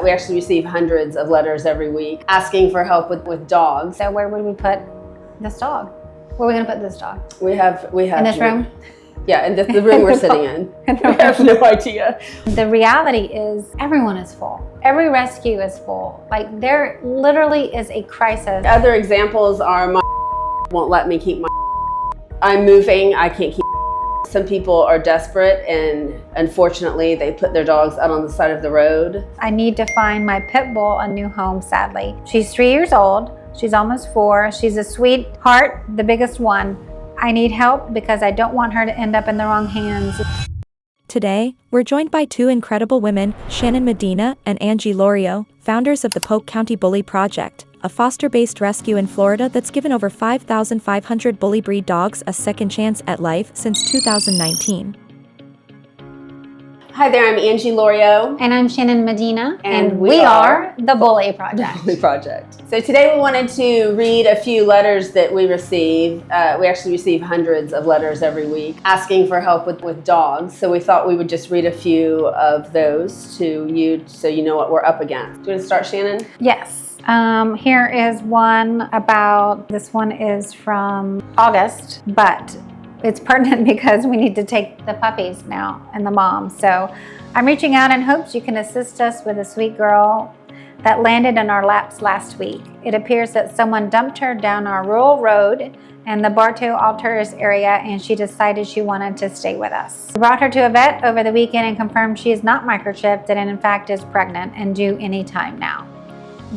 We actually receive hundreds of letters every week asking for help with dogs. So where would we put this dog? Where are we going to put this dog? We have in this room? Yeah, in the room we're sitting in. We have no idea. The reality is everyone is full. Every rescue is full. Like there literally is a crisis. Other examples are my won't let me keep my I'm moving, I can't keep some people are desperate and unfortunately they put their dogs out on the side of the road. I need to find my Pitbull a new home, sadly. She's 3 years old. She's almost 4. She's a sweetheart, the biggest one. I need help because I don't want her to end up in the wrong hands. Today, we're joined by two incredible women, Shannon Medina and Angie Lorio, founders of the Polk County Bully Project, a foster-based rescue in Florida that's given over 5,500 bully breed dogs a second chance at life since 2019. Hi there, I'm Angie Lorio. And I'm Shannon Medina. And we are the Bully Project. The Bully Project. So today we wanted to read a few letters that we receive. We actually receive hundreds of letters every week asking for help with dogs. So we thought we would just read a few of those to you so you know what we're up against. Do you want to start, Shannon? Yes. Here is one about, this one is from August, but it's pertinent because we need to take the puppies now and the mom. So I'm reaching out in hopes you can assist us with a sweet girl that landed in our laps last week. It appears that someone dumped her down our rural road in the Bartow Alturas area and she decided she wanted to stay with us. We brought her to a vet over the weekend and confirmed she is not microchipped and in fact is pregnant and due any time now.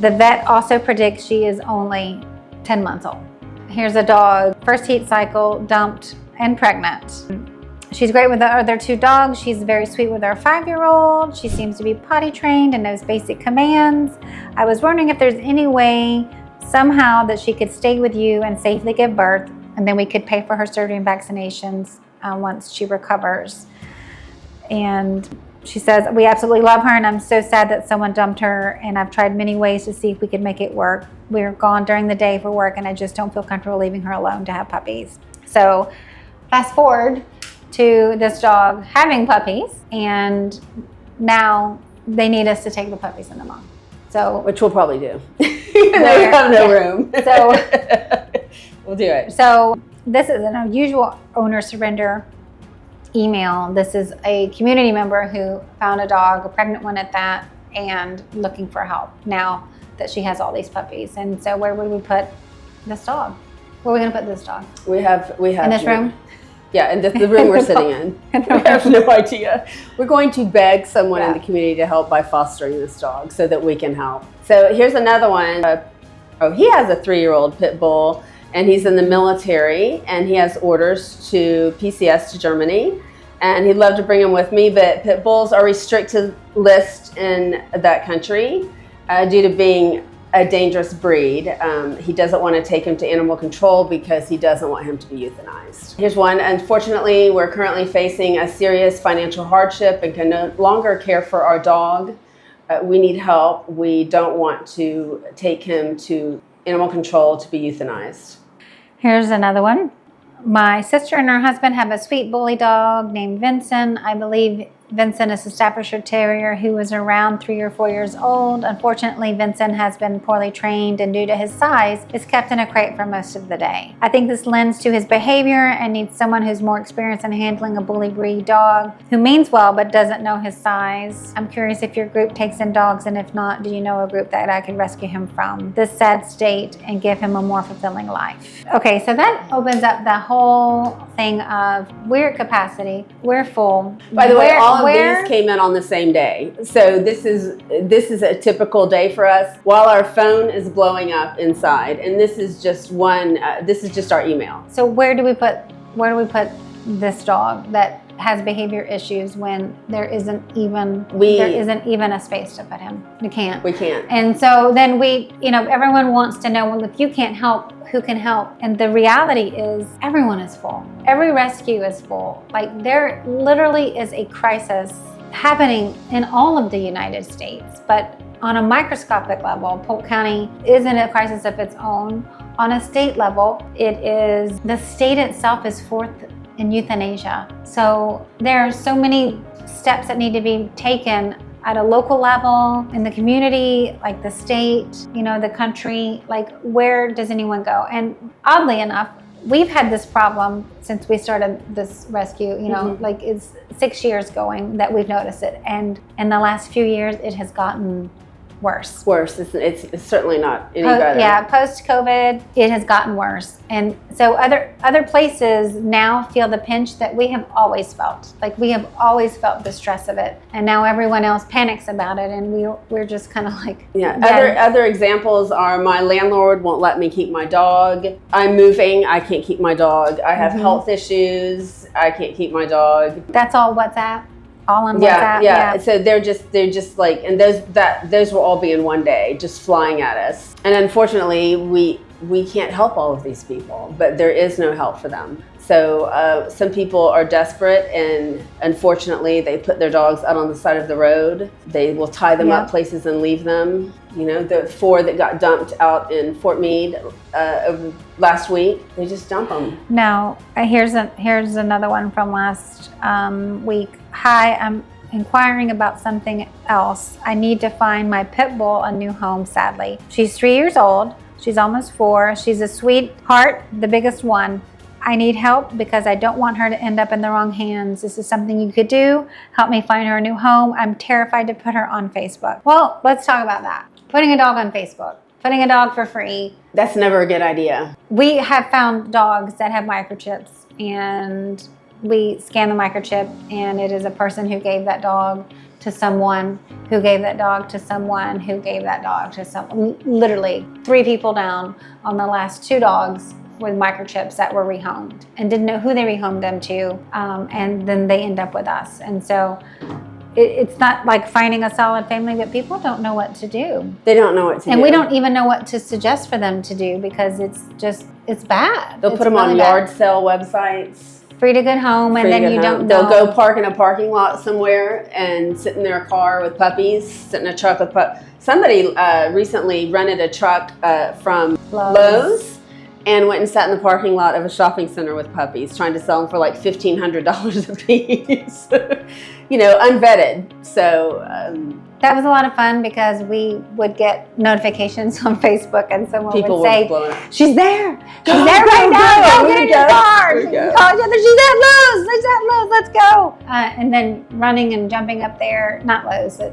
The vet also predicts she is only 10 months old. Here's a dog, first heat cycle, dumped, and pregnant. She's great with the other two dogs. She's very sweet with our 5-year-old. She seems to be potty trained and knows basic commands. I was wondering if there's any way somehow that she could stay with you and safely give birth, and then we could pay for her surgery and vaccinations once she recovers. And she says, we absolutely love her and I'm so sad that someone dumped her and I've tried many ways to see if we could make it work. We're gone during the day for work and I just don't feel comfortable leaving her alone to have puppies. So fast forward to this dog having puppies and now they need us to take the puppies and the mom. So, which we'll probably do. We have no room. So we'll do it. So this is an unusual owner surrender email. This is a community member who found a dog, a pregnant one at that, and looking for help now that she has all these puppies. And so where would we put this dog? Where are we going to put this dog? We have in this room? Yeah, in the room we're sitting in. We have no idea. We're going to beg someone in the community to help by fostering this dog so that we can help. So here's another one. He has a 3-year-old pit bull and he's in the military and he has orders to PCS to Germany. And he'd love to bring him with me, but pit bulls are restricted list in that country due to being a dangerous breed. He doesn't want to take him to animal control because he doesn't want him to be euthanized. Here's one. Unfortunately, we're currently facing a serious financial hardship and can no longer care for our dog. We need help. We don't want to take him to animal control to be euthanized. Here's another one. My sister and her husband have a sweet bully dog named Vincent. I believe Vincent is a Staffordshire Terrier who was around 3 or 4 years old. Unfortunately, Vincent has been poorly trained and due to his size, is kept in a crate for most of the day. I think this lends to his behavior and needs someone who's more experienced in handling a bully breed dog who means well but doesn't know his size. I'm curious if your group takes in dogs, and if not, do you know a group that I could rescue him from this sad state and give him a more fulfilling life? Okay, so that opens up the whole thing of we're at capacity, we're full. By the way, all of these came in on the same day. So this is a typical day for us while our phone is blowing up inside. And this is just one, this is just our email. So where do we put this dog that has behavior issues when there isn't even a space to put him? We can't. And so then everyone wants to know, well, if you can't help, who can help? And the reality is everyone is full. Every rescue is full. Like there literally is a crisis happening in all of the United States, but on a microscopic level, Polk County is in a crisis of its own. On a state level, the state itself is fourth in euthanasia. So there are so many steps that need to be taken at a local level, in the community, like the state, you know, the country, like where does anyone go? And oddly enough, we've had this problem since we started this rescue, you know, like it's 6 years going that we've noticed it. And in the last few years, it has gotten worse. It's certainly not any better. Yeah, post-COVID, it has gotten worse. And so other places now feel the pinch that we have always felt. Like we have always felt the stress of it. And now everyone else panics about it, and we're just kind of like... Yeah, other examples are my landlord won't let me keep my dog. I'm moving, I can't keep my dog. I have health issues, I can't keep my dog. That's all WhatsApp? All on WhatsApp? Yeah. So they're just like, and those will all be in one day, just flying at us. And unfortunately, we can't help all of these people, but there is no help for them. So some people are desperate, and unfortunately, they put their dogs out on the side of the road. They will tie them up places and leave them. You know, the 4 that got dumped out in Fort Meade last week, they just dump them. Now, here's another one from last week. Hi, I'm inquiring about something else. I need to find my Pitbull a new home, sadly. She's 3 years old. She's almost 4. She's a sweetheart, the biggest one. I need help because I don't want her to end up in the wrong hands. This is something you could do. Help me find her a new home. I'm terrified to put her on Facebook. Well, let's talk about that. Putting a dog on Facebook. Putting a dog for free. That's never a good idea. We have found dogs that have microchips, and we scan the microchip, and it is a person who gave that dog to someone, who gave that dog to someone, who gave that dog to someone. Literally 3 people down on the last 2 dogs with microchips that were rehomed, and didn't know who they rehomed them to, and then they end up with us. And so it's not like finding a solid family, but people don't know what to do. They don't know what to do. And we don't even know what to suggest for them to do, because it's bad. They'll put them on yard sale websites. Free to good home, and then you don't know. They'll go park in a parking lot somewhere and sit in their car with puppies, sit in a truck with puppies. Somebody recently rented a truck from Lowe's and went and sat in the parking lot of a shopping center with puppies, trying to sell them for like $1,500 a piece. You know, unvetted. So that was a lot of fun, because we would get notifications on Facebook, and someone would say, "She's there! She's there right now! Go get in your car!" Call each other. She's at Lowe's! She's at Lowe's! Let's go! And then running and jumping up there, not Lowe's, but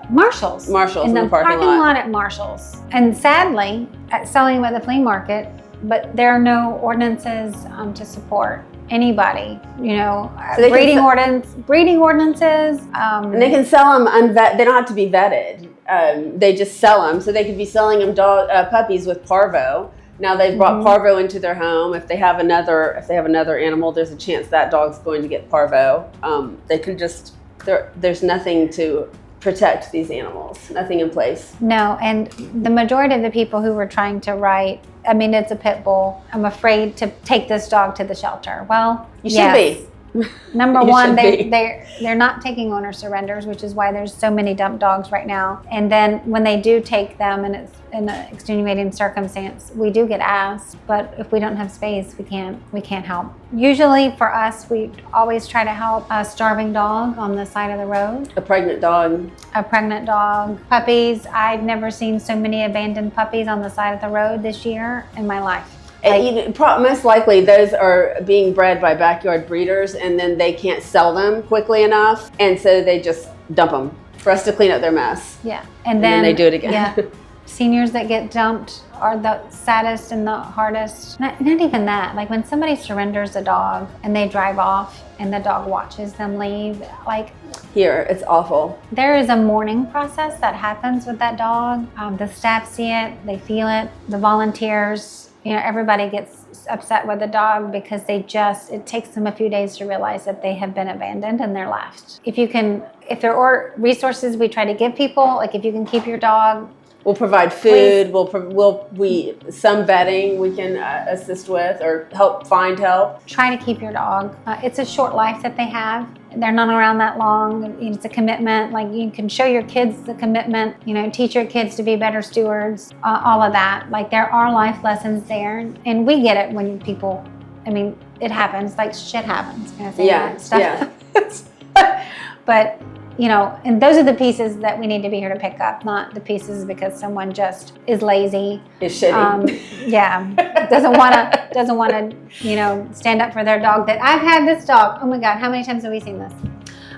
Marshall's. In the parking lot at Marshall's. And sadly, selling them at the flea market, but there are no ordinances to support anybody, you know, so breeding ordinances. And they can sell them they don't have to be vetted. They just sell them. So they could be selling them puppies with parvo. Now they've brought parvo into their home. If they have another animal, there's a chance that dog's going to get parvo. They can just, there's nothing to protect these animals, nothing in place. No, and the majority of the people who were trying to write, I mean, it's a pit bull, I'm afraid to take this dog to the shelter. Well, you should be. Number one, they're not taking owner surrenders, which is why there's so many dump dogs right now. And then when they do take them, and it's in an extenuating circumstance, we do get asked, but if we don't have space, we can't help. Usually for us, we always try to help a starving dog on the side of the road. A pregnant dog. Puppies. I've never seen so many abandoned puppies on the side of the road this year in my life. And most likely those are being bred by backyard breeders, and then they can't sell them quickly enough, and so they just dump them for us to clean up their mess. Yeah, and then they do it again. Yeah. Seniors that get dumped are the saddest and the hardest. Not even that. Like when somebody surrenders a dog and they drive off and the dog watches them leave, like here, it's awful. There is a mourning process that happens with that dog. The staff see it, they feel it, the volunteers, you know, everybody gets upset with the dog because it takes them a few days to realize that they have been abandoned and they're left. If there are resources we try to give people, like if you can keep your dog, we'll provide food. Some vetting we can assist with or find help. Try to keep your dog. It's a short life that they have. They're not around that long. It's a commitment. Like you can show your kids the commitment. You know, teach your kids to be better stewards. All of that. Like there are life lessons there, and we get it when people. I mean, it happens. Like shit happens. Can I say that? Stuff. Yeah. But and those are the pieces that we need to be here to pick up, not the pieces because someone just is lazy. Is shitty. Doesn't want to, stand up for their dog. That I've had this dog. Oh my God, how many times have we seen this?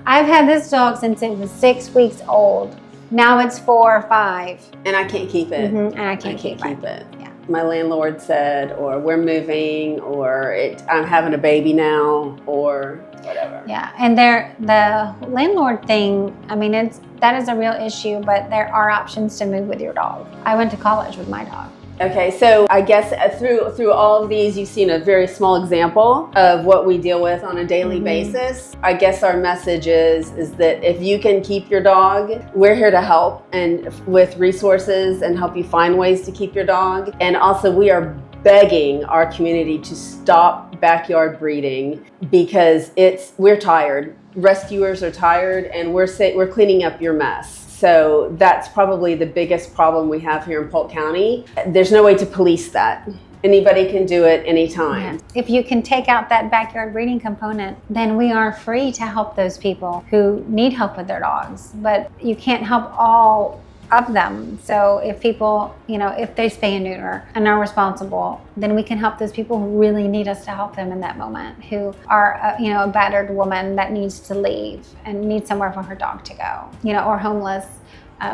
I've had this dog since it was 6 weeks old. Now it's 4 or 5. And I can't keep it. Mm-hmm. And I can't keep it. Yeah. My landlord said, or we're moving, or I'm having a baby now, or whatever. Yeah, and the landlord thing, that is a real issue, but there are options to move with your dog. I went to college with my dog. Okay, so I guess through all of these, you've seen a very small example of what we deal with on a daily basis. I guess our message is that if you can keep your dog, we're here to help and with resources and help you find ways to keep your dog. And also we are begging our community to stop backyard breeding because we're tired. Rescuers are tired and we're cleaning up your mess. So that's probably the biggest problem we have here in Polk County. There's no way to police that. Anybody can do it anytime. Yeah. If you can take out that backyard breeding component, then we are free to help those people who need help with their dogs. But you can't help all of them. So if people, if they spay and neuter and are responsible, then we can help those people who really need us to help them in that moment, who are, a battered woman that needs to leave and needs somewhere for her dog to go, or homeless,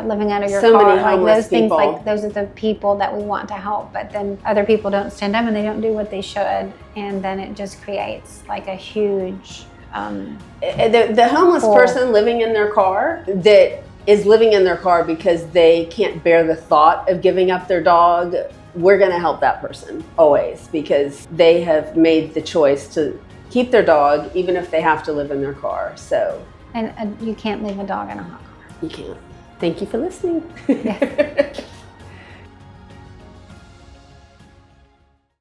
living under your car. Many homeless those things, people. those are the people that we want to help. But then other people don't stand up and they don't do what they should. And then it just creates like a huge... the homeless person living in their car that is living in their car because they can't bear the thought of giving up their dog, we're going to help that person always because they have made the choice to keep their dog even if they have to live in their car. So, and you can't leave a dog in a hot car. You can't. Thank you for listening. Yeah.